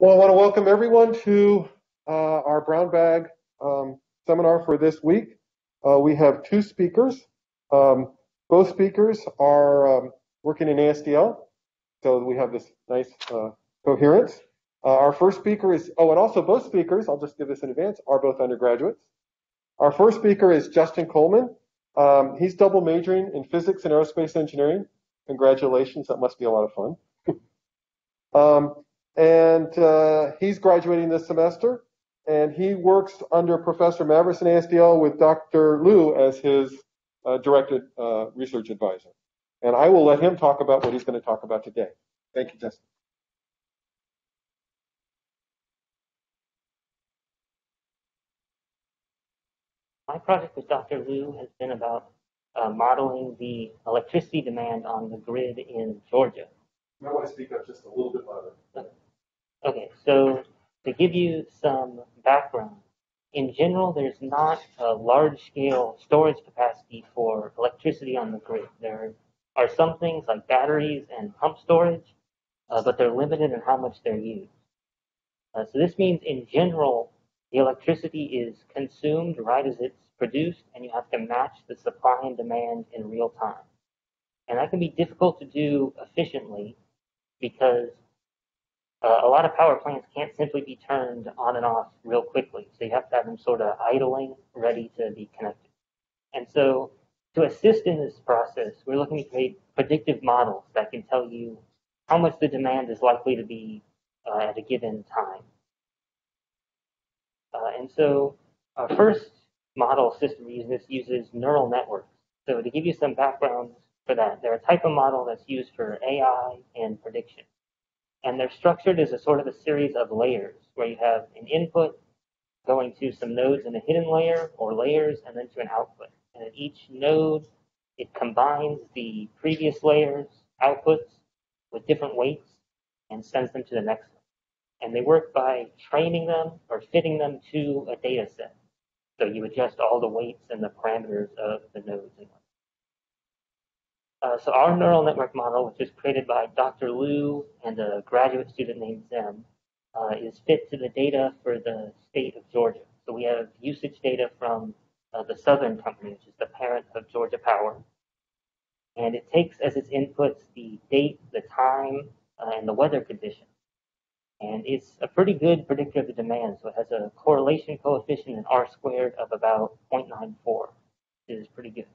Well, I want to welcome everyone to our brown bag seminar for this week. We have two speakers. Both speakers are working in ASDL, so we have this nice coherence. Our first speaker is, and also both speakers, I'll just give this in advance, are both undergraduates. Our first speaker is Justin Coleman. He's double majoring in physics and aerospace engineering. Congratulations, that must be a lot of fun. He's graduating this semester, and he works under Professor Mavericks in ASDL with Dr. Liu as his directed research advisor. And I will let him talk about what he's going to talk about today. Thank you, Justin. My project with Dr. Liu has been about modeling the electricity demand on the grid in Georgia. You might want to speak up just a little bit louder. Okay, so to give you some background, in general, there's not a large-scale storage capacity for electricity on the grid. There are some things like batteries and pump storage, but they're limited in how much they're used. So this means, in general, the electricity is consumed right as it's produced, and you have to match the supply and demand in real time. And that can be difficult to do efficiently because a lot of power plants can't simply be turned on and off real quickly. So you have to have them sort of idling, ready to be connected. And so to assist in this process, we're looking to create predictive models that can tell you how much the demand is likely to be at a given time. And so our first model system uses neural networks. So to give you some background for that, they're a type of model that's used for AI and prediction. And they're structured as a sort of a series of layers where you have an input going to some nodes in a hidden layer or layers and then to an output. And at each node, it combines the previous layer's outputs with different weights and sends them to the next one. And they work by training them or fitting them to a data set. So you adjust all the weights and the parameters of the nodes. So our neural network model, which was created by Dr. Liu and a graduate student named Zem, is fit to the data for the state of Georgia. So we have usage data from the Southern Company, which is the parent of Georgia Power. And it takes as its inputs the date, the time, and the weather conditions. And it's a pretty good predictor of the demand. So it has a correlation coefficient in R squared of about 0.94, which is pretty good.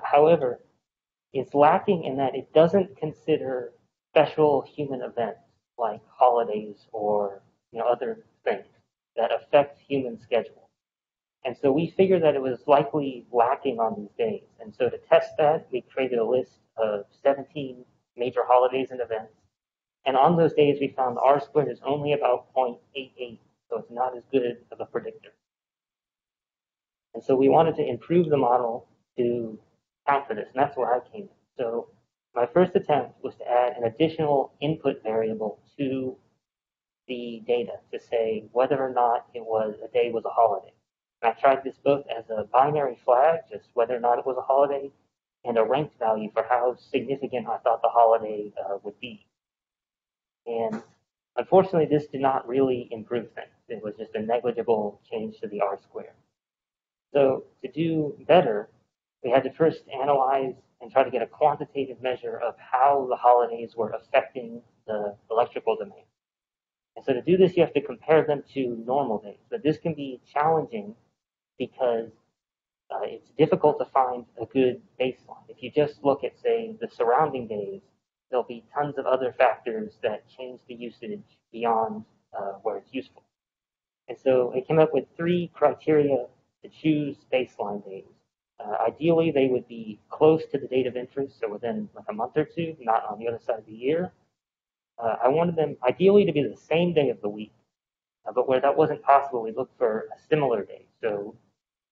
However, it's lacking in that it doesn't consider special human events like holidays or other things that affect human schedule. And so we figured that it was likely lacking on these days. And so to test that, we created a list of 17 major holidays and events. And on those days, we found R squared is only about 0.88, so it's not as good of a predictor. And so we wanted to improve the model to account for this, and that's where I came in. So my first attempt was to add an additional input variable to the data to say whether or not a day was a holiday. And I tried this both as a binary flag, just whether or not it was a holiday, and a ranked value for how significant I thought the holiday would be. And unfortunately, this did not really improve things. It was just a negligible change to the R squared. So to do better, we had to first analyze and try to get a quantitative measure of how the holidays were affecting the electrical demand. And so to do this, you have to compare them to normal days. But this can be challenging because it's difficult to find a good baseline. If you just look at, say, the surrounding days, there'll be tons of other factors that change the usage beyond where it's useful. And so it came up with 3 criteria to choose baseline days. Ideally, they would be close to the date of interest, so within like a month or two, not on the other side of the year. I wanted them ideally to be the same day of the week, but where that wasn't possible, we looked for a similar day. So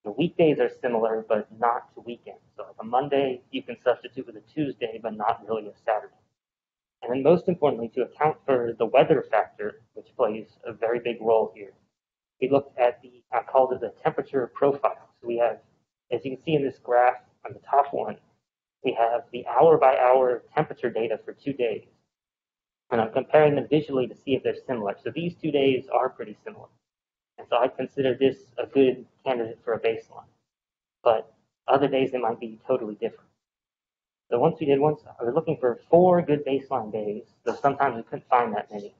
the weekdays are similar, but not to weekends. So like a Monday, you can substitute with a Tuesday, but not really a Saturday. And then most importantly, to account for the weather factor, which plays a very big role here, we looked at I called it the temperature profile. So we have, as you can see in this graph on the top one, we have the hour-by-hour temperature data for 2 days. And I'm comparing them visually to see if they're similar. So these 2 days are pretty similar. And so I consider this a good candidate for a baseline. But other days, they might be totally different. So once we were looking for 4 good baseline days, though sometimes we couldn't find that many.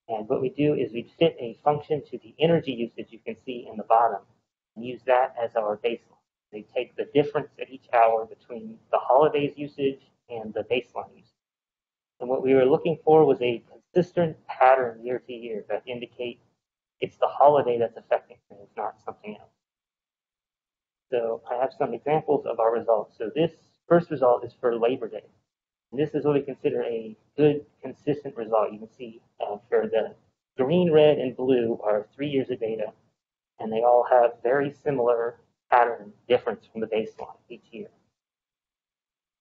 And what we do is we fit a function to the energy usage you can see in the bottom and use that as our baseline. They take the difference at each hour between the holidays usage and the baseline usage. And what we were looking for was a consistent pattern year to year that indicate it's the holiday that's affecting things, not something else. So I have some examples of our results. So this first result is for Labor Day. And this is what we consider a good, consistent result. You can see for the green, red, and blue are 3 years of data, and they all have very similar pattern difference from the baseline each year.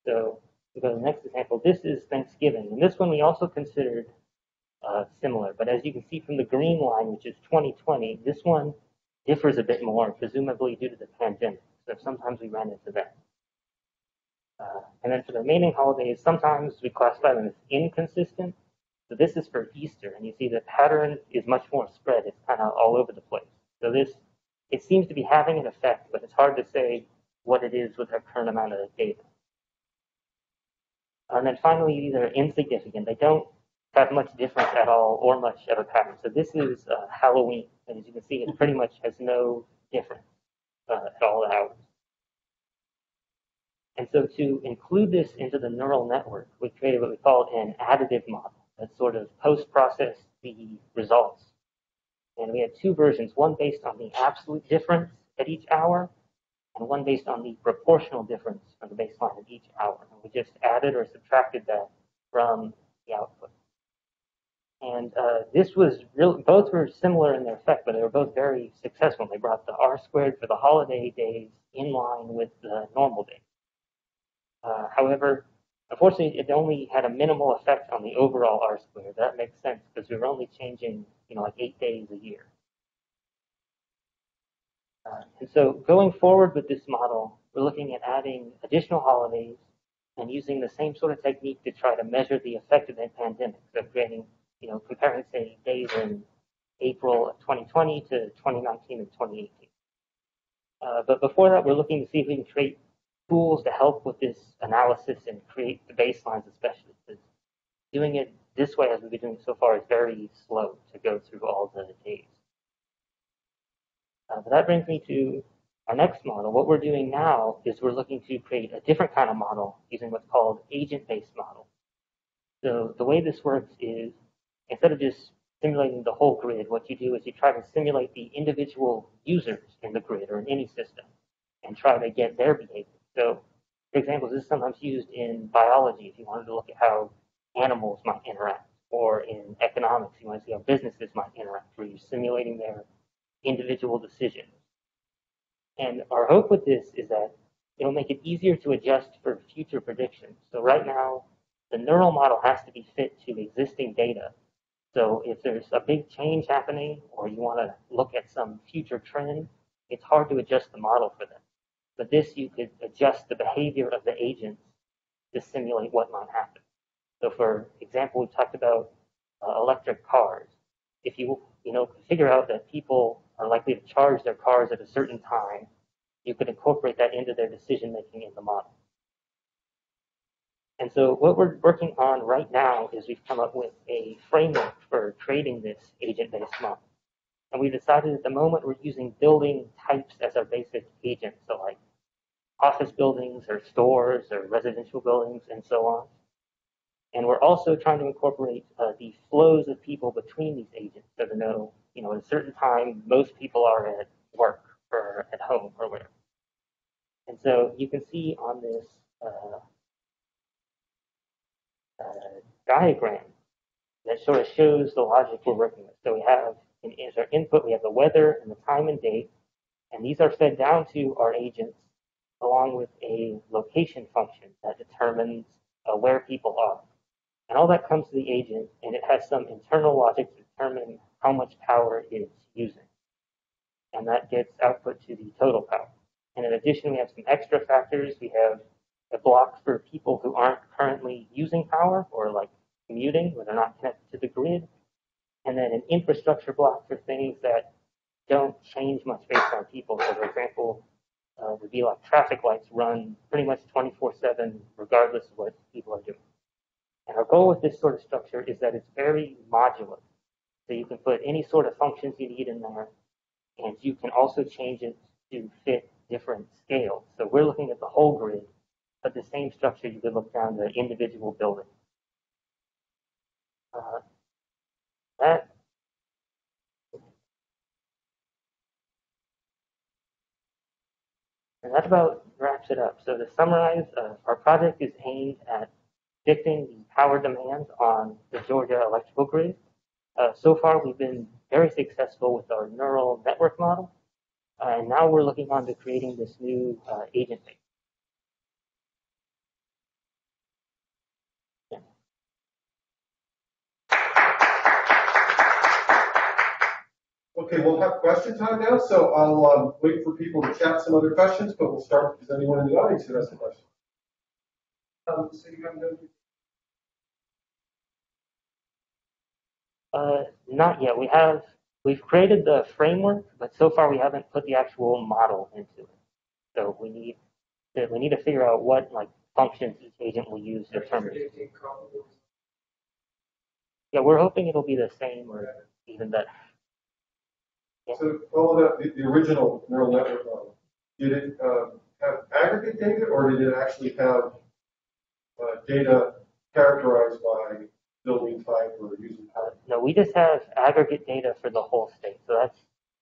So we go to the next example. This is Thanksgiving, and this one we also considered similar. But as you can see from the green line, which is 2020, this one differs a bit more, presumably due to the pandemic. So sometimes we ran into that. And then for the remaining holidays, sometimes we classify them as inconsistent. So this is for Easter, and you see the pattern is much more spread. It's kind of all over the place. So it seems to be having an effect, but it's hard to say what it is with our current amount of data. And then finally, these are insignificant. They don't have much difference at all or much of a pattern. So this is Halloween, and as you can see, it pretty much has no difference at all hours. And so to include this into the neural network, we created what we call an additive model that sort of post-processed the results. And we had 2 versions, one based on the absolute difference at each hour, and one based on the proportional difference from the baseline at each hour. And we just added or subtracted that from the output. And this was both were similar in their effect, but they were both very successful. They brought the R-squared for the holiday days in line with the normal days. However, unfortunately, it only had a minimal effect on the overall R-squared. That makes sense because we were only changing, like 8 days a year. And so going forward with this model, we're looking at adding additional holidays and using the same sort of technique to try to measure the effect of the pandemic. So creating, comparing, say, days in April of 2020 to 2019 and 2018. But before that, we're looking to see if we can create tools to help with this analysis and create the baselines especially. Because doing it this way, as we've been doing so far, is very slow to go through all the days. But that brings me to our next model. What we're doing now is we're looking to create a different kind of model using what's called agent-based model. So the way this works is instead of just simulating the whole grid, what you do is you try to simulate the individual users in the grid or in any system and try to get their behavior. So, for example, this is sometimes used in biology if you wanted to look at how animals might interact, or in economics, you want to see how businesses might interact, where you're simulating their individual decisions. And our hope with this is that it'll make it easier to adjust for future predictions. So right now, the neural model has to be fit to existing data. So if there's a big change happening, or you want to look at some future trend, it's hard to adjust the model for that. But this, you could adjust the behavior of the agents to simulate what might happen. So for example, we talked about electric cars. If you figure out that people are likely to charge their cars at a certain time, you could incorporate that into their decision making in the model. And so what we're working on right now is we've come up with a framework for creating this agent-based model. And we decided at the moment we're using building types as our basic agent. So like office buildings or stores or residential buildings and so on. And we're also trying to incorporate the flows of people between these agents. So to know, at a certain time, most people are at work or at home or whatever. And so you can see on this diagram that sort of shows the logic we're working with. So we have, as our input, we have the weather and the time and date, and these are fed down to our agents along with a location function that determines where people are. And all that comes to the agent, and it has some internal logic to determine how much power it's using. And that gets output to the total power. And in addition, we have some extra factors. We have a block for people who aren't currently using power, or like commuting, where they're not connected to the grid, and then an infrastructure block for things that don't change much based on people. So, for example, would be like traffic lights run pretty much 24/7, regardless of what people are doing. And our goal with this sort of structure is that it's very modular. So you can put any sort of functions you need in there, and you can also change it to fit different scales. So we're looking at the whole grid, but the same structure you could look down the individual buildings. That And that about wraps it up. So to summarize, our project is aimed at predicting the power demands on the Georgia electrical grid. So far, we've been very successful with our neural network model, and now we're looking on to creating this new agent base. Yeah. Okay, we'll have question time now, so I'll wait for people to chat some other questions, but we'll start with anyone in the audience who has a question. So you have no. Not yet. We've created the framework, but so far we haven't put the actual model into it. So we need to figure out what like functions each agent will use to determine. Yeah, we're hoping it'll be the same or even better. Yeah. So all of the original neural network model, did it have aggregate data, or did it actually have data characterized by building type or user type? No, we just have aggregate data for the whole state. So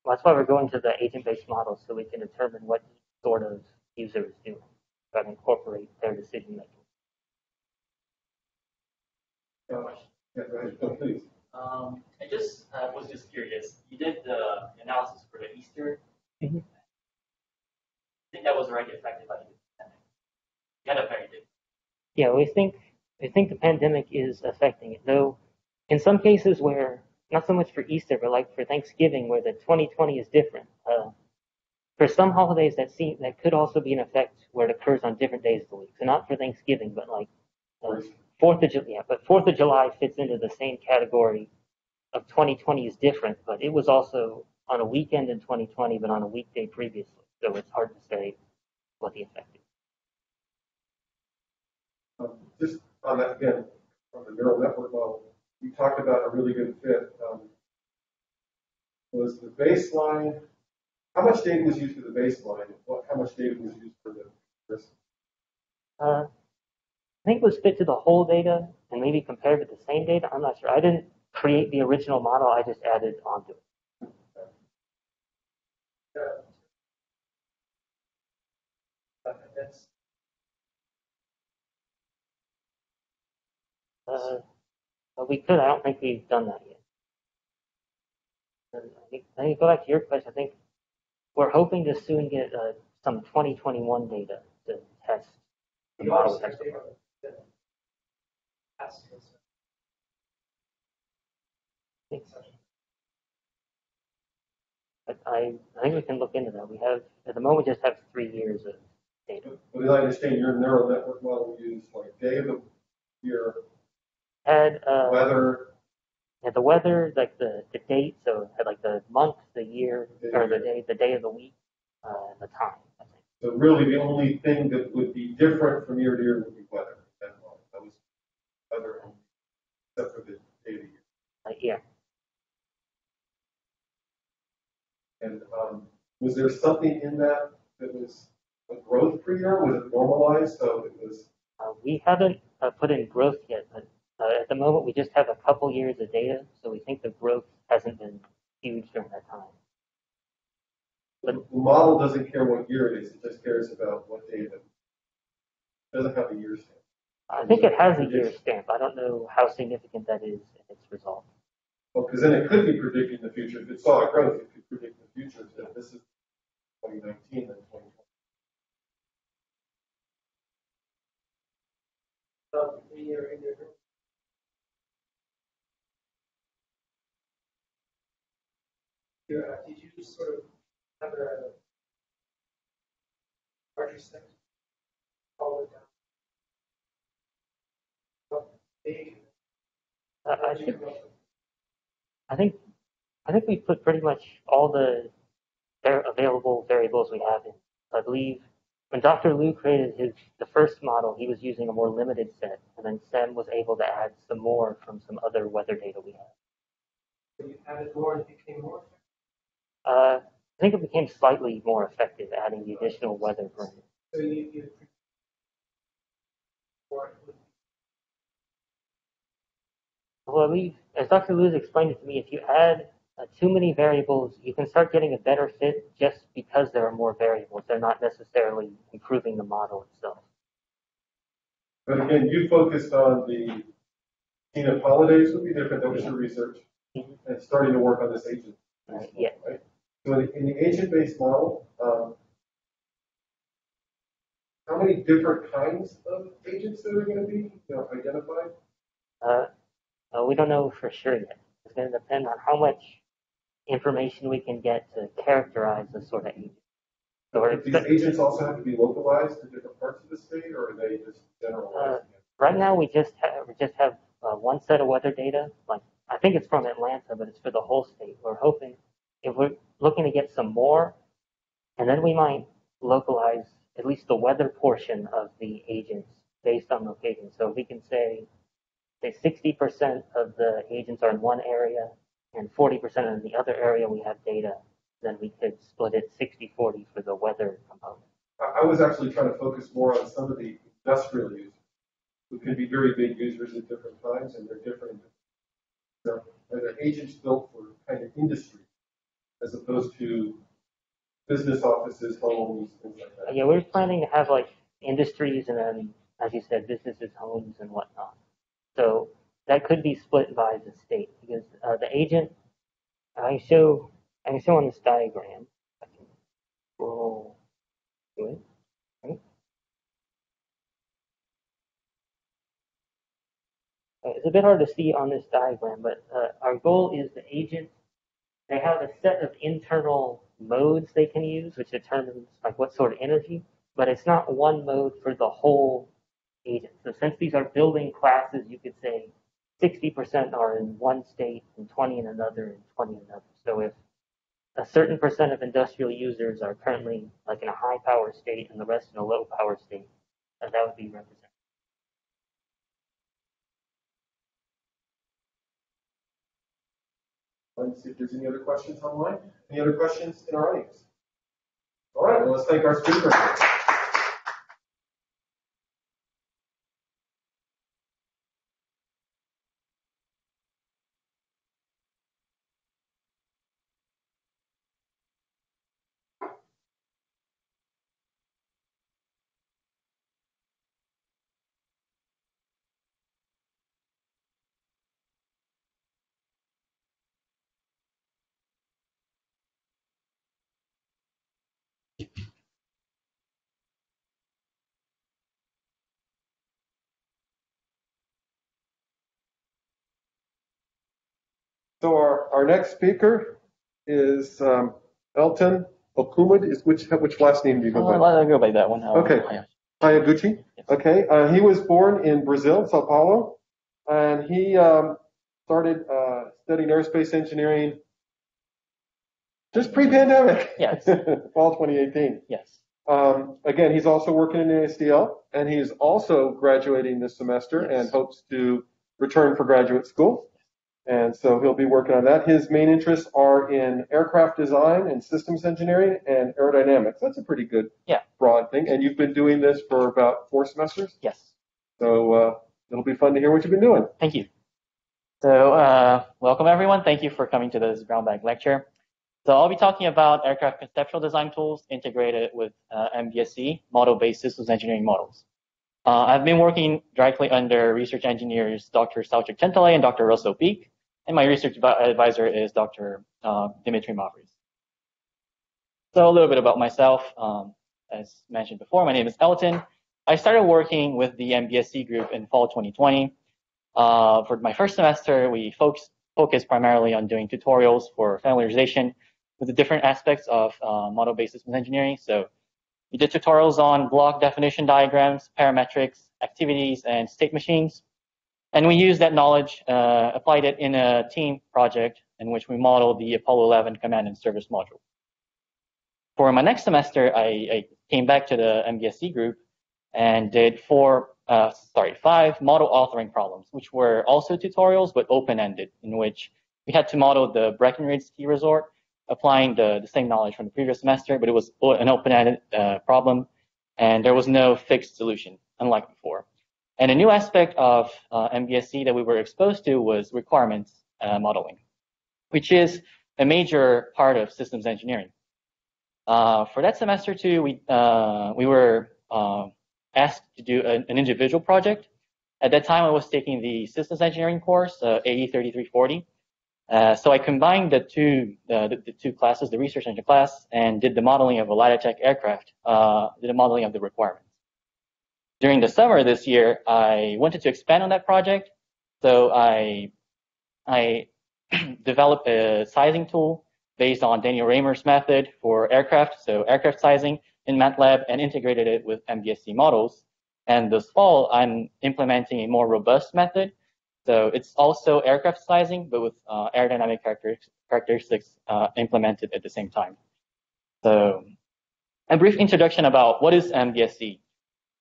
that's why we're going to the agent-based model, so we can determine what each sort of user is doing, try to incorporate their decision making. Yeah, go ahead, please. I just was just curious. You did the analysis for the Easter. Mm-hmm. I think that was already affected by the pandemic. You had a very big. Yeah, we think the pandemic is affecting it, though. In some cases, where not so much for Easter, but like for Thanksgiving, where the 2020 is different. For some holidays, that could also be an effect where it occurs on different days of the week. So not for Thanksgiving, but like 4th of July. Yeah, but 4th of July fits into the same category of 2020 is different, but it was also on a weekend in 2020, but on a weekday previously. So it's hard to say what the effect is. Just on that again, on the neural network model, you talked about a really good fit. Was the baseline? How much data was used for the baseline? How much data was used for the risk? I think it was fit to the whole data and maybe compared to the same data. I'm not sure. I didn't create the original model. I just added onto it. But we could. I don't think we've done that yet. I think go back to your question. I think we're hoping to soon get some 2021 data to test the model. But I think we can look into that. We have, at the moment, just have 3 years of data. But as I understand, your neural network model used like day of the year, Had weather. Had the weather, like the date, so had like the month, the year, or the day of the week, and the time. I think. So really, the only thing that would be different from year to year would be weather. That was weather, except for the day of the year. Yeah. And was there something in that was a growth per year? Was it normalized? So it was. We haven't put in growth yet, but at the moment we just have a couple years of data, so we think the growth hasn't been huge during that time. But the model doesn't care what year it is; it just cares about what data. It doesn't have a year stamp. I think it has a year stamp. I don't know how significant that is in its result. Well, because then it could be predicting the future. If it saw a growth, it could predict the future. So this is 2019 and 2020. Did you sort of have a larger section all the way down? How big? I think I think I think we put pretty much all the available variables we have in. I believe when Dr. Liu created the first model, he was using a more limited set, and then Sem was able to add some more from some other weather data we have. So you added more and it became more? I think it became slightly more effective adding the additional weather parameters. So you or Well, I believe, as Dr. Liu explained it to me, if you add too many variables, you can start getting a better fit just because there are more variables. They're not necessarily improving the model itself. But again, you focused on the Tina holidays would be different. That was your research. And starting to work on this agent. Yeah. Right? So in the agent-based model, how many different kinds of agents that are going to be identified? We don't know for sure yet. It's going to depend on how much information we can get to characterize this sort of agent. So These agents also have to be localized to different parts of the state, or are they just generalized? Right now, we just have one set of weather data. Like I think it's from Atlanta, but it's for the whole state. We're hoping if we're looking to get some more, and then we might localize at least the weather portion of the agents based on location. So we can say 60% of the agents are in one area and 40% in the other area we have data, then we could split it 60-40 for the weather component. I was actually trying to focus more on some of the industrial users who can be very big users at different times, and they're different. So are there agents built for kind of industry as opposed to business offices, homes, things like that? Yeah, we're planning to have like industries and then, as you said, businesses, homes, and whatnot. So that could be split by the state because the agent I can show on this diagram. I can scroll to it. Right? It's a bit hard to see on this diagram, but our goal is the agent. They have a set of internal modes they can use, which determines like what sort of energy, but it's not one mode for the whole agent. So since these are building classes, you could say 60% are in one state and 20 in another and 20 in another. So if a certain percent of industrial users are currently like in a high power state and the rest in a low power state, that would be represented. Let's see if there's any other questions online. Any other questions in our audience? All right, well, let's thank our speaker. So our next speaker is Elton Okuma. Which last name do you go by? I'll go by that one. Okay. Hayachiguti. Yes. Okay. He was born in Brazil, Sao Paulo, and he started studying aerospace engineering just pre-pandemic. Yes. Fall 2018. Yes. Again, he's also working in ASDL, and he's also graduating this semester Yes. and hopes to return for graduate school. And so he'll be working on that. His main interests are in aircraft design and systems engineering and aerodynamics. That's a pretty good broad thing. And you've been doing this for about 4 semesters? Yes. So it'll be fun to hear what you've been doing. Thank you. So welcome, everyone. Thank you for coming to this brown bag lecture. So I'll be talking about aircraft conceptual design tools integrated with MBSE, model-based systems engineering models. I've been working directly under research engineers Dr. Salchuk Gentile and Dr. Russell Peak, and my research advisor is Dr. Dimitri Mavris. So a little bit about myself. As mentioned before, my name is Elton. I started working with the MBSE group in fall 2020. For my first semester, we focused primarily on doing tutorials for familiarization with the different aspects of model-based systems engineering. So we did tutorials on block definition diagrams, parametrics, activities, and state machines. And we used that knowledge, applied it in a team project in which we modeled the Apollo 11 command and service module. For my next semester, I came back to the MBSE group and did 5 model authoring problems, which were also tutorials, but open-ended, in which we had to model the Breckenridge ski resort, applying the same knowledge from the previous semester, but it was an open-ended problem, and there was no fixed solution, unlike before. And a new aspect of MBSE that we were exposed to was requirements modeling, which is a major part of systems engineering. For that semester too, we were asked to do an individual project. At that time, I was taking the systems engineering course, AE 3340. So I combined the two classes, the research engine class, and did the modeling of a light attack aircraft, did the modeling of the requirements. During the summer this year, I wanted to expand on that project, so I developed a sizing tool based on Daniel Raymer's method for aircraft, so aircraft sizing in Matlab, and integrated it with MBSE models. And this fall, I'm implementing a more robust method. So it's also aircraft sizing, but with aerodynamic characteristics implemented at the same time. So a brief introduction about what is MBSE.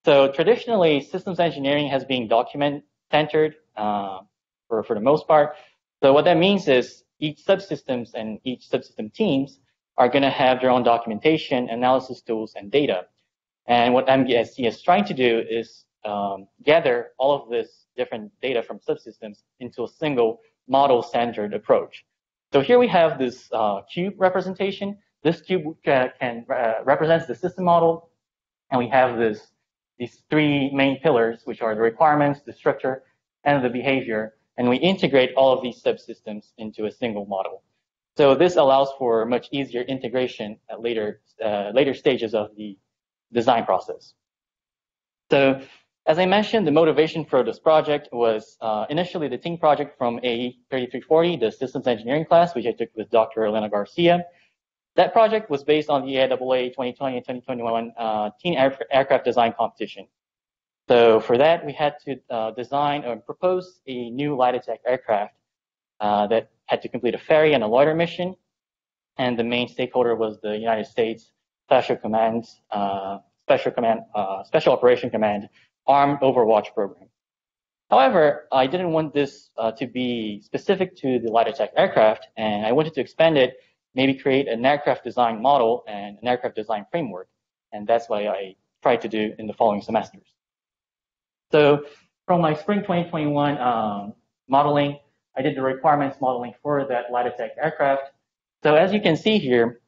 So traditionally, systems engineering has been document-centered for the most part. So what that means is each subsystems and each subsystem teams are going to have their own documentation, analysis tools, and data. And what MBSE is trying to do is gather all of this different data from subsystems into a single model-centered approach. So here we have this cube representation. This cube represents the system model, and we have these 3 main pillars, which are the requirements, the structure, and the behavior. And we integrate all of these subsystems into a single model. So this allows for much easier integration at later stages of the design process. So as I mentioned, the motivation for this project was initially the team project from AE 3340, the systems engineering class, which I took with Dr. Elena Garcia. That project was based on the AAA 2020 and 2021 teen aircraft design competition. So for that, we had to design or propose a new light attack aircraft that had to complete a ferry and a loiter mission. And the main stakeholder was the United States Special Operation Command Armed Overwatch Program. However, I didn't want this to be specific to the light attack aircraft, and I wanted to expand it, maybe create an aircraft design model and an aircraft design framework. And that's what I tried to do in the following semesters. So from my spring 2021 modeling, I did the requirements modeling for that light attack aircraft. So as you can see here,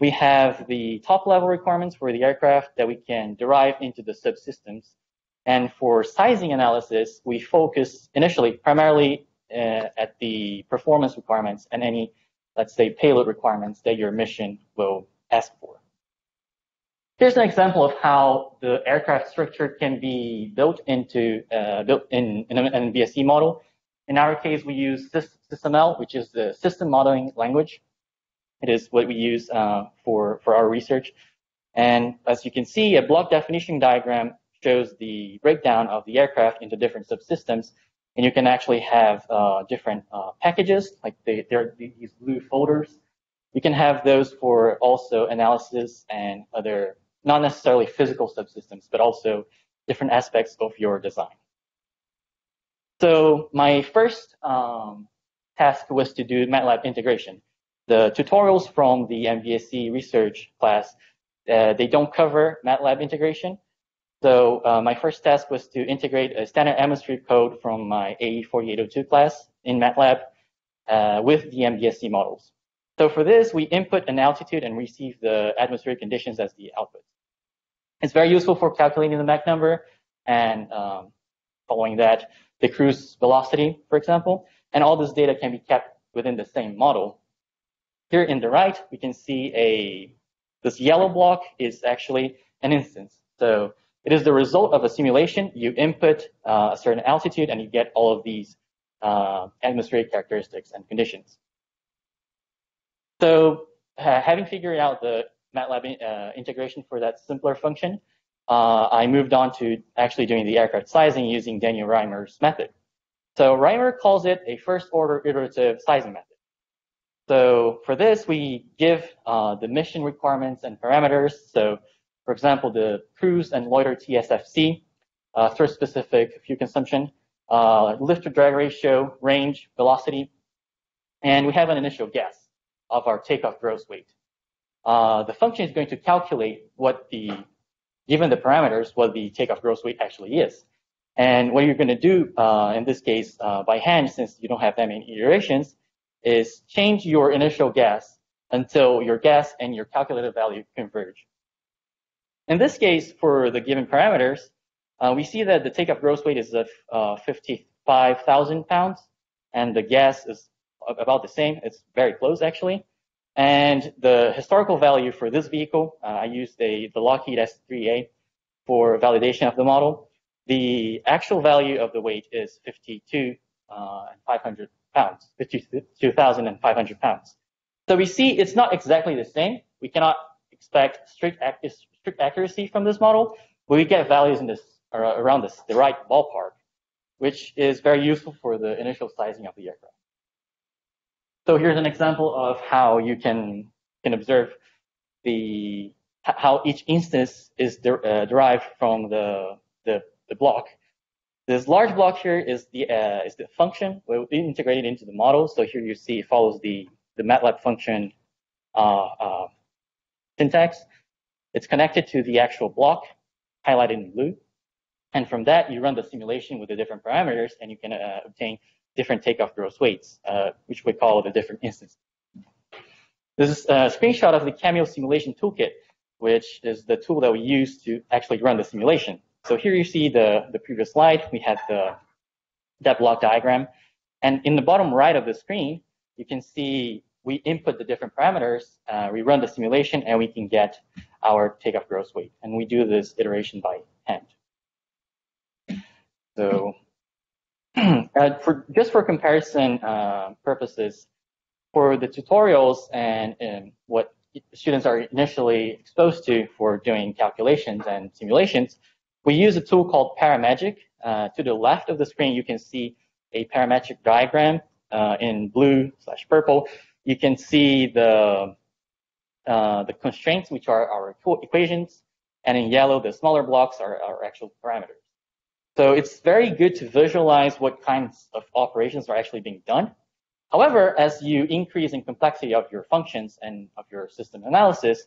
we have the top level requirements for the aircraft that we can derive into the subsystems. And for sizing analysis, we focus initially primarily at the performance requirements and any, let's say, payload requirements that your mission will ask for. Here's an example of how the aircraft structure can be built in an MBSE model. In our case, we use SysML, which is the system modeling language. It is what we use for our research. And as you can see, a block definition diagram shows the breakdown of the aircraft into different subsystems. And you can actually have different packages, like there are these blue folders. You can have those for also analysis and other, not necessarily physical subsystems, but also different aspects of your design. So my first task was to do Matlab integration. The tutorials from the MBSE research class, they don't cover Matlab integration. So my first task was to integrate a standard atmospheric code from my AE 4802 class in Matlab with the MBSE models. So for this, we input an altitude and receive the atmospheric conditions as the output. It's very useful for calculating the Mach number and following that, the cruise velocity, for example. And all this data can be kept within the same model. Here in the right, we can see this yellow block is actually an instance. So it is the result of a simulation. You input a certain altitude and you get all of these atmospheric characteristics and conditions. So having figured out the Matlab integration for that simpler function, I moved on to actually doing the aircraft sizing using Daniel Reimer's method. So Reimer calls it a first-order iterative sizing method. So for this, we give the mission requirements and parameters. So for example, the cruise and loiter TSFC, thrust-specific fuel consumption, lift-to-drag ratio, range, velocity, and we have an initial guess of our takeoff gross weight. The function is going to calculate what given the parameters, what the takeoff gross weight actually is. And what you're going to do in this case by hand, since you don't have that many iterations, is change your initial guess until your guess and your calculated value converge. In this case, for the given parameters, we see that the takeoff gross weight is of 55,000 pounds, and the gas is about the same. It's very close, actually. And the historical value for this vehicle, I used the Lockheed S3A for validation of the model. The actual value of the weight is 52,500 pounds, 52,500 pounds. So we see it's not exactly the same. We cannot expect strict accuracy from this model, but we get values in around the right ballpark, which is very useful for the initial sizing of the aircraft. So here's an example of how you can observe how each instance is derived from the block. This large block here is the function. We'll integrate it into the model. So here you see it follows the Matlab function syntax. It's connected to the actual block, highlighted in blue. And from that, you run the simulation with the different parameters, and you can obtain different takeoff gross weights, which we call the different instances. This is a screenshot of the Cameo simulation toolkit, which is the tool that we use to actually run the simulation. So here you see the previous slide. We had that block diagram. And in the bottom right of the screen, you can see we input the different parameters, we run the simulation, and we can get our takeoff gross weight. And we do this iteration by hand. So just for comparison purposes, for the tutorials and what students are initially exposed to for doing calculations and simulations, we use a tool called Paramagic. To the left of the screen, you can see a parametric diagram in blue/purple. You can see the constraints, which are our equations, and in yellow, the smaller blocks are our actual parameters. So it's very good to visualize what kinds of operations are actually being done. However, as you increase in complexity of your functions and of your system analysis,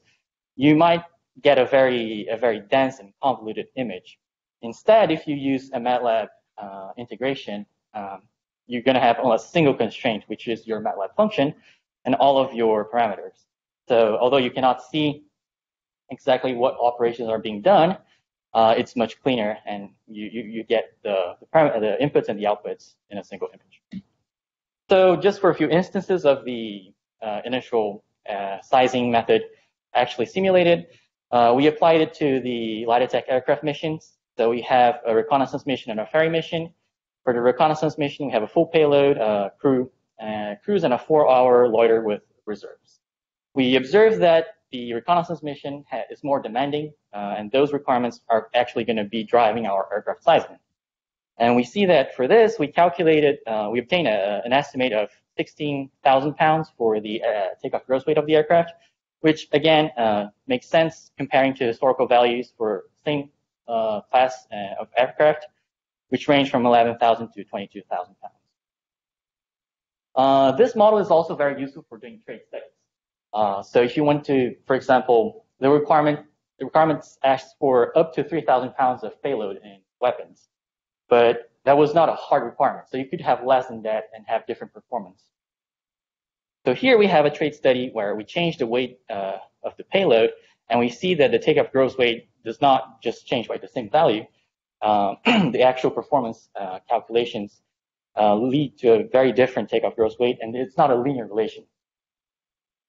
you might get a very dense and convoluted image. Instead, if you use a Matlab integration, you're going to have only a single constraint, which is your Matlab function and all of your parameters. So although you cannot see exactly what operations are being done, it's much cleaner, and you get the inputs and the outputs in a single image. So just for a few instances of the initial sizing method actually simulated, we applied it to the light attack aircraft missions. So we have a reconnaissance mission and a ferry mission. For the reconnaissance mission, we have a full payload, cruise, and a 4-hour loiter with reserves. We observed that the reconnaissance mission is more demanding, and those requirements are actually going to be driving our aircraft sizing. And we see that for this, we calculated, we obtained an estimate of 16,000 pounds for the takeoff gross weight of the aircraft, which again makes sense comparing to historical values for same class of aircraft, which range from 11,000 to 22,000 pounds. This model is also very useful for doing trade studies. So if you want to, for example, the requirements ask for up to 3,000 pounds of payload in weapons, but that was not a hard requirement. So you could have less than that and have different performance. So here we have a trade study where we change the weight of the payload, and we see that the takeoff gross weight does not just change by the same value. The actual performance calculations lead to a very different takeoff gross weight, and it's not a linear relation.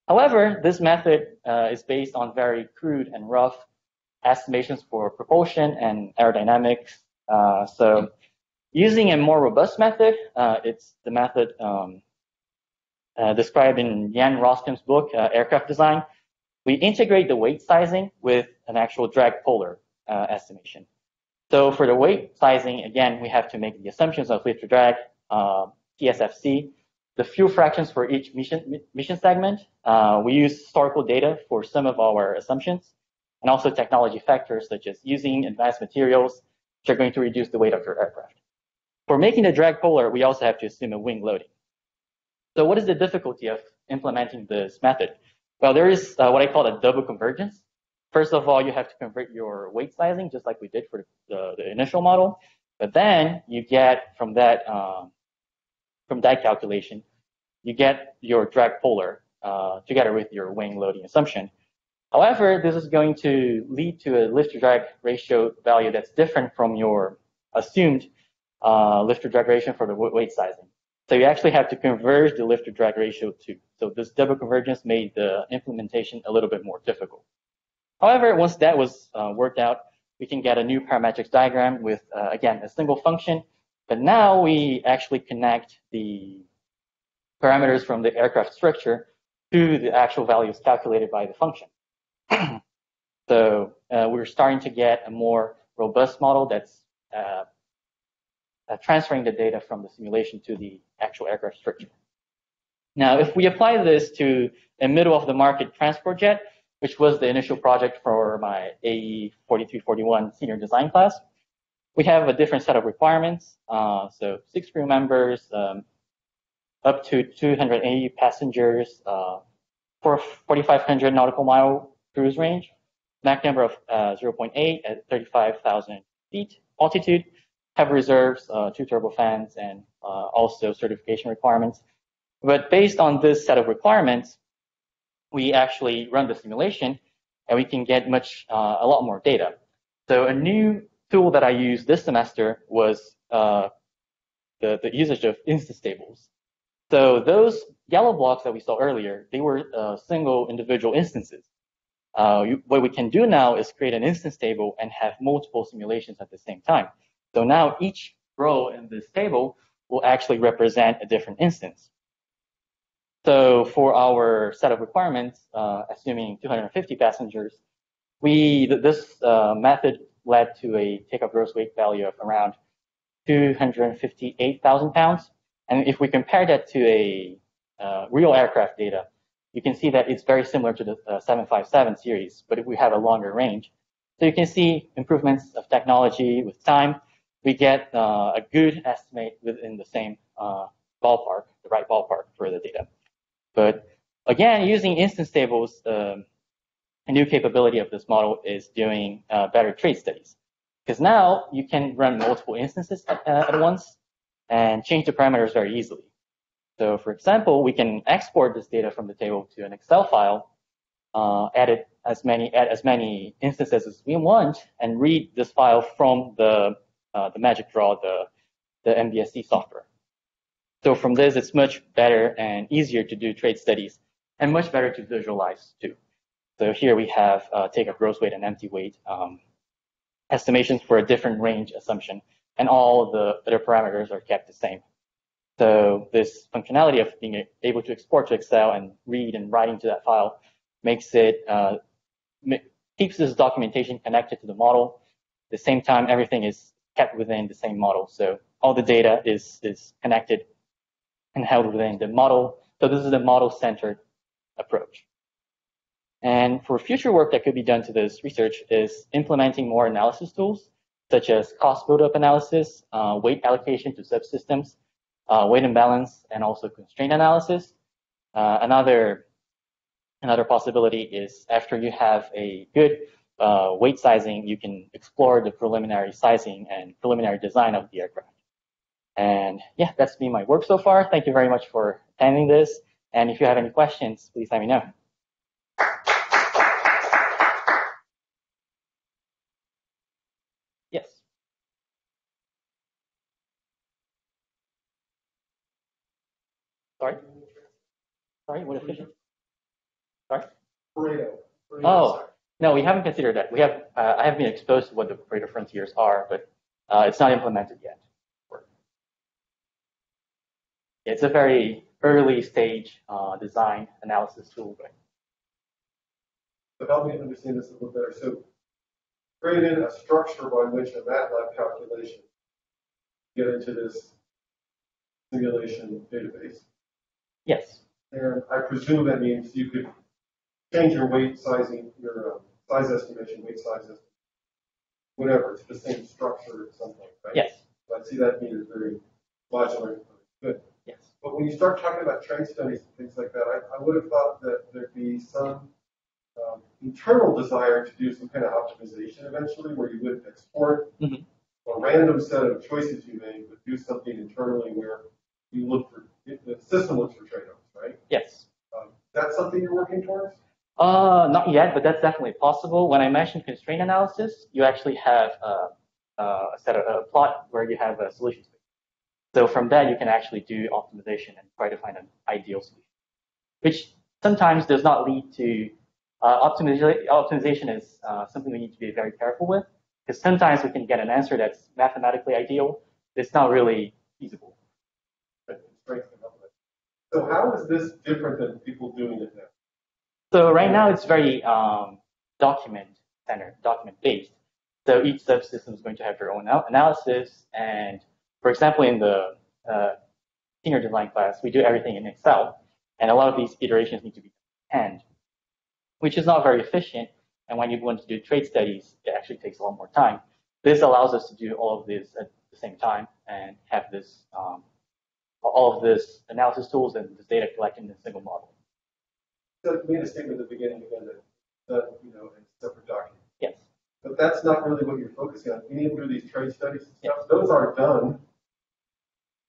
However, this method is based on very crude and rough estimations for propulsion and aerodynamics. So using a more robust method, it's the method described in Jan Roskam's book, Aircraft Design. We integrate the weight sizing with an actual drag polar estimation. So for the weight sizing, again, we have to make the assumptions of lift to drag, TSFC. The fuel fractions for each mission segment. We use historical data for some of our assumptions, and also technology factors such as using advanced materials, which are going to reduce the weight of your aircraft. For making the drag polar, we also have to assume a wing loading. So what is the difficulty of implementing this method? Well, there is what I call a double convergence. First of all, you have to convert your weight sizing, just like we did for the initial model. But then you get from that calculation, you get your drag polar together with your wing loading assumption. However, this is going to lead to a lift-to-drag ratio value that's different from your assumed lift-to-drag ratio for the weight sizing. So you actually have to converge the lift-to-drag ratio too. So this double convergence made the implementation a little bit more difficult. However, once that was worked out, we can get a new parametric diagram with, again, a single function. But now we actually connect the parameters from the aircraft structure to the actual values calculated by the function. So we're starting to get a more robust model that's transferring the data from the simulation to the actual aircraft structure. Now, if we apply this to a middle-of-the-market transport jet, which was the initial project for my AE 4341 senior design class, we have a different set of requirements. So 6 crew members, up to 280 passengers, for 4,500 nautical mile cruise range, Mach number of 0.8 at 35,000 feet altitude, have reserves, 2 turbofans, and also certification requirements. But based on this set of requirements, we actually run the simulation, and we can get a lot more data. So a new tool that I used this semester was the usage of instance tables. So those yellow blocks that we saw earlier, they were single individual instances. What we can do now is create an instance table and have multiple simulations at the same time. So now each row in this table will actually represent a different instance. So for our set of requirements, assuming 250 passengers, this method led to a takeoff gross weight value of around 258,000 pounds. And if we compare that to a real aircraft data, you can see that it's very similar to the 757 series, but if we have a longer range. So you can see improvements of technology with time. We get a good estimate within the same ballpark, the right ballpark for the data. But again, using instance tables, a new capability of this model is doing better trade studies. Because now you can run multiple instances at once and change the parameters very easily. So for example, we can export this data from the table to an Excel file, add as many instances as we want, and read this file from the Magic Draw, the MBSE software. So from this, it's much better and easier to do trade studies, and much better to visualize too. So here we have takeoff gross weight and empty weight estimations for a different range assumption, and all the other parameters are kept the same. So this functionality of being able to export to Excel and read and write into that file makes it keeps this documentation connected to the model. At the same time, everything is kept within the same model. So all the data is connected and held within the model. So this is the model-centered approach. And for future work that could be done to this research is implementing more analysis tools, such as cost buildup analysis, weight allocation to subsystems, weight imbalance, and also constraint analysis. Another possibility is after you have a good weight sizing, you can explore the preliminary sizing and preliminary design of the aircraft. And yeah, that's been my work so far. Thank you very much for attending this. And if you have any questions, please let me know. Yes. Sorry? Sorry, what efficient? Sorry? Pareto. Oh, no, we haven't considered that. We have, I have been exposed to what the Pareto frontiers are, but it's not implemented yet. It's a very early stage design analysis tool. But So help me understand this a little better. So created a structure by which a MATLAB calculation get into this simulation database. Yes. And I presume that means you could change your weight sizing, your size estimation, weight size estimation, whatever. It's the same structure at some point, right? Yes. So I see that being very modular. Good. Yes. But when you start talking about train studies and things like that, I would have thought that there'd be some internal desire to do some kind of optimization eventually, where you would export a random set of choices you made, but do something internally where you look for the system looks for trade-offs, right? Yes. That's something you're working towards? Not yet, but that's definitely possible. When I mentioned constraint analysis, you actually have a plot where you have a solution space. So from that, you can actually do optimization and try to find an ideal solution, which sometimes does not lead to optimization is something we need to be very careful with, because sometimes we can get an answer that's mathematically ideal, but it's not really feasible. So how is this different than people doing it now? So right now it's very document-centered, document-based. So each subsystem is going to have their own analysis. And for example, in the senior design class, we do everything in Excel. And a lot of these iterations need to be hand, which is not very efficient. And when you want to do trade studies, it actually takes a lot more time. This allows us to do all of this at the same time and have this all of this analysis tools and this data collected in a single model. So you made a statement at the beginning again that in a separate document. Yes. But that's not really what you're focusing on. You need to do these trade studies and stuff. Yes. Those are done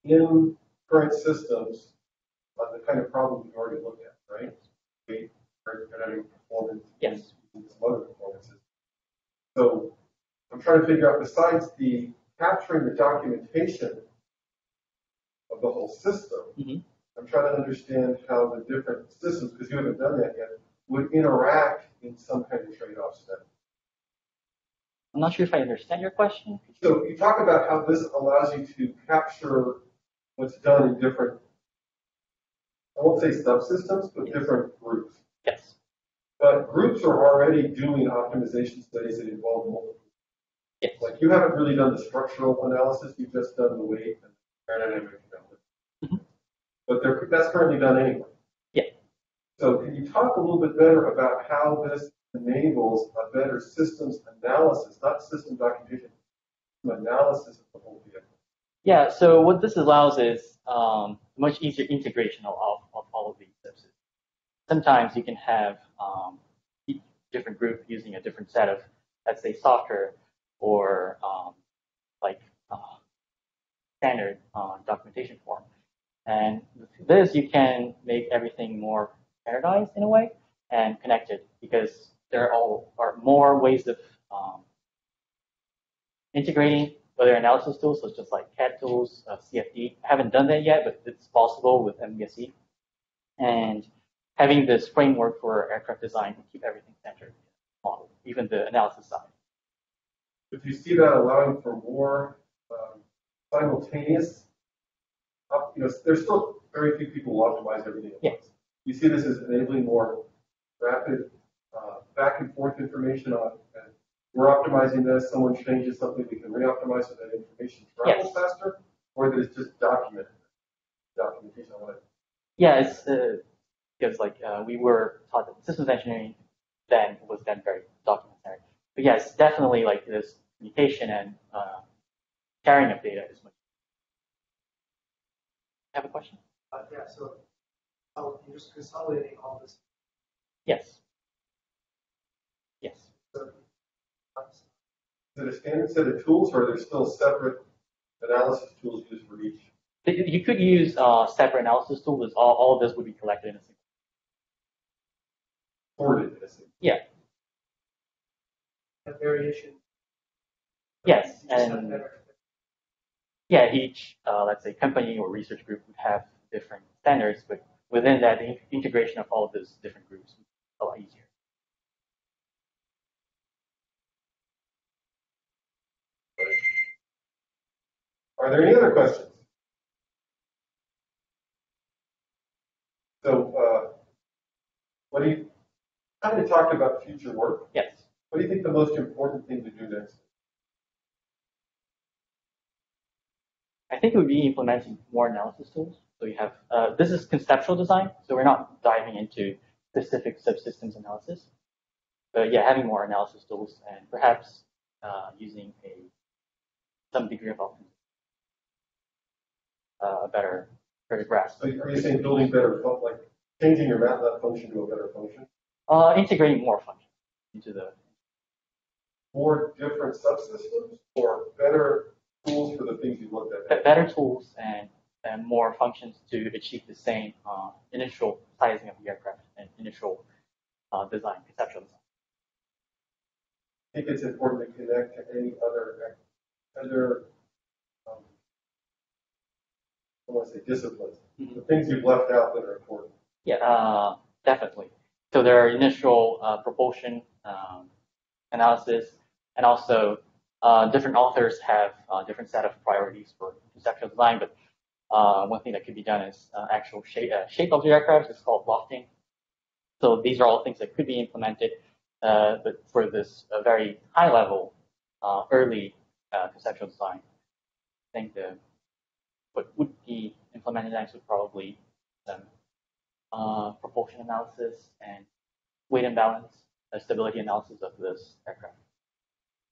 in current systems on the kind of problems we've already looked at, right? Weight, performance, yes, and some other performances. So I'm trying to figure out, besides the capturing the documentation of the whole system, I'm trying to understand how the different systems, because you haven't done that yet, would interact in some kind of trade-off study. I'm not sure if I understand your question. So you talk about how this allows you to capture what's done in different, I won't say subsystems, but different groups. Yes. But groups are already doing optimization studies that involve multiple. Yes. Like you haven't really done the structural analysis, you've just done the weight and aerodynamic analysis. But that's currently done anyway. Yeah. So can you talk a little bit better about how this enables a better systems analysis, not system documentation, analysis of the whole vehicle? Yeah, so what this allows is much easier integration of all of these systems. Sometimes you can have each different group using a different set of, let's say, software or standard documentation form. And with this, you can make everything more standardized in a way and connected, because there are more ways of integrating other analysis tools, such as like CAD tools, CFD. I haven't done that yet, but it's possible with MBSE. And having this framework for aircraft design to keep everything centered in the model, even the analysis side. If you see that allowing for more simultaneous, there's still very few people who optimize everything at once. You see this as enabling more rapid back and forth information on, and we're optimizing this, someone changes something, we can re-optimize so that information travels faster, or that it's just documentation on it. Yeah, it's because we were taught that systems engineering then was then very documentary. But yes, definitely like this communication and sharing of data is much. Have a question? Yeah, so you're just consolidating all this. Yes. Yes. So, is it a standard set of tools, or are there still separate analysis tools used for each? You could use separate analysis tools. All of this would be collected in a single. Sorted in a single. Yeah. A variation. Yes, and yeah, each let's say company or research group would have different standards, but within that, the integration of all of those different groups is a lot easier. Are there any other questions? So, what do you kind of talked about future work? Yes. What do you think the most important thing to do next? I think it would be implementing more analysis tools. So you have, this is conceptual design, so we're not diving into specific subsystems analysis. But yeah, having more analysis tools and perhaps using some degree of a better grasp. So are you saying building better, like changing your MATLAB function to a better function? Integrating more functions into the. More different subsystems or better tools for the things you looked at? Better tools and more functions to achieve the same initial sizing of the aircraft and initial design, conceptual design. I think it's important to connect to any other I want to say disciplines. Mm-hmm. The things you've left out that are important. Yeah, definitely. So there are initial propulsion analysis, and also different authors have a different set of priorities for conceptual design. But one thing that could be done is actual shape of the aircraft. It's called lofting. So these are all things that could be implemented, but for this very high level, early conceptual design, I think what would be implemented next would probably some propulsion analysis and weight and balance, stability analysis of this aircraft.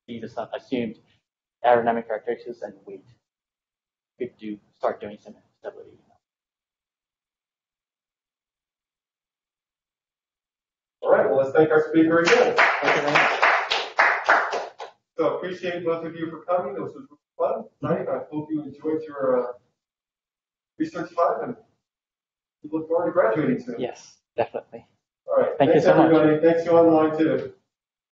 These are assumed aerodynamic characteristics and weight. Could start doing some stability. All right, well, let's thank our speaker again. Thank you very much. So appreciate both of you for coming. This was fun tonight. I hope you enjoyed your research time, and we look forward to graduating soon. Yes, definitely. All right. Thank you so everybody. much. Thanks you online too.